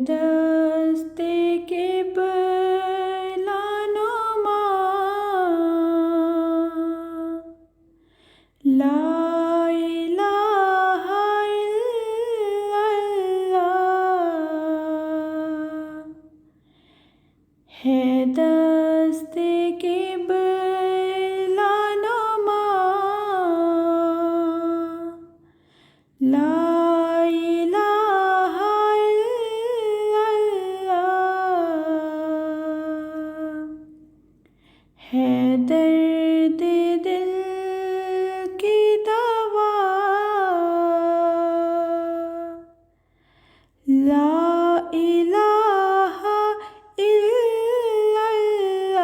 دست قبلہ نما لا الہ الا اللہ ہے دست قبلہ نما لا الہ الا اللہ ہے درد دل کی دوا لا الہ الا اللہ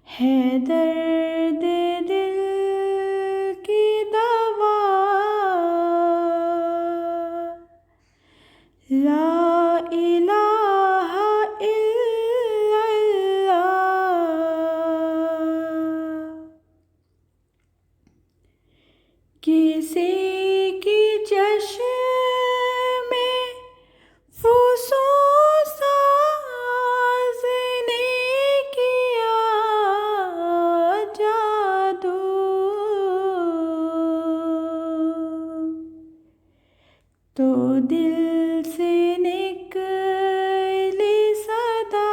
ہے درد دل کی دوا لا الہ الا اللہ کسی کی چشم فسوس ساز نے کیا جادو تو دل سے نکلی صدا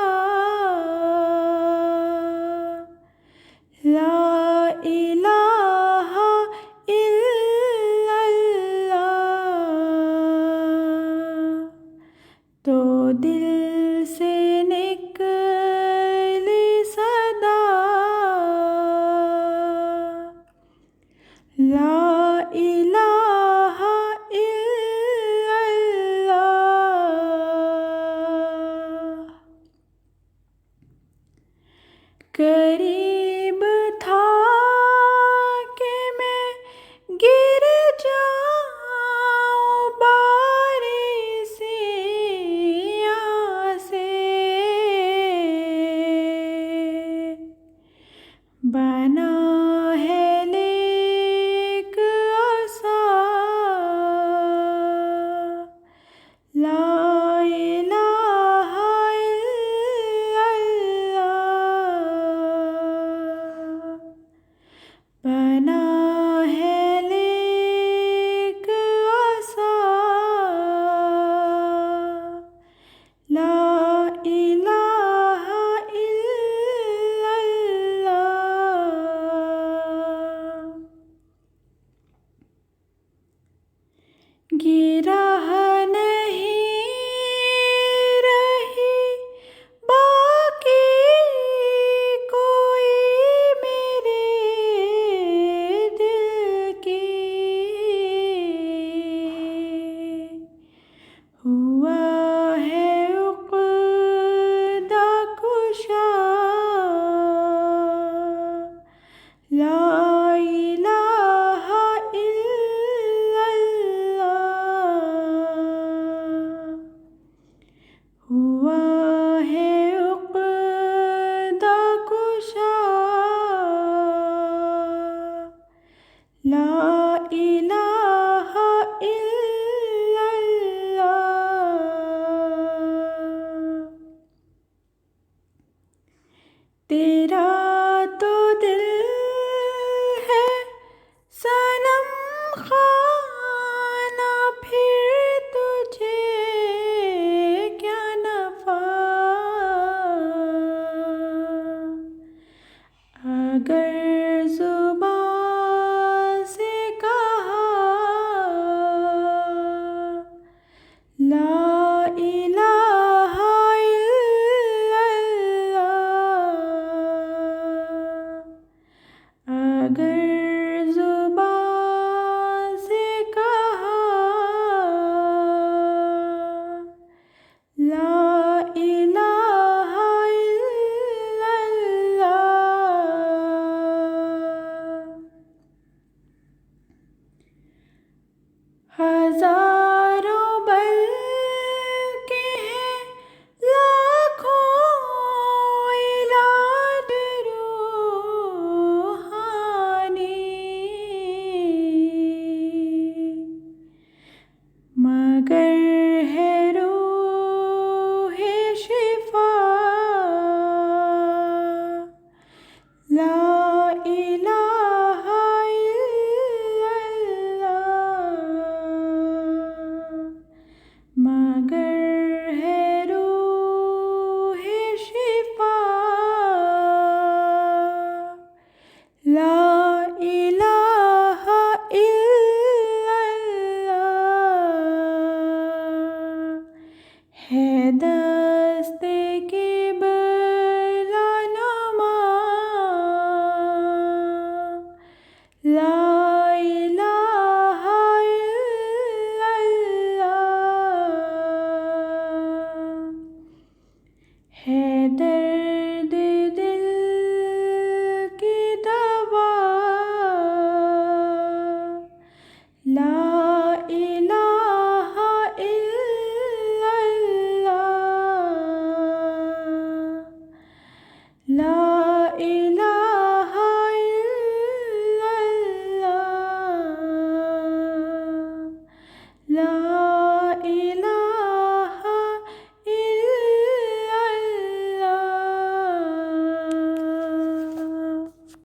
لا الہ الا اللہ تو دل سے نکلی صدا لا الہ الا اللہ قریب تھا کہ میں گر جاؤں بارشیاں سے بنا ہے لیک عصا لا الہ الا اللہ بنا ہے لیک عصا لا الہ الا اللہ گرا نہیں رہی باقی کوئی میرے دل کی ہوا ہے عقدہ کشا لا الہ الا اللہ لا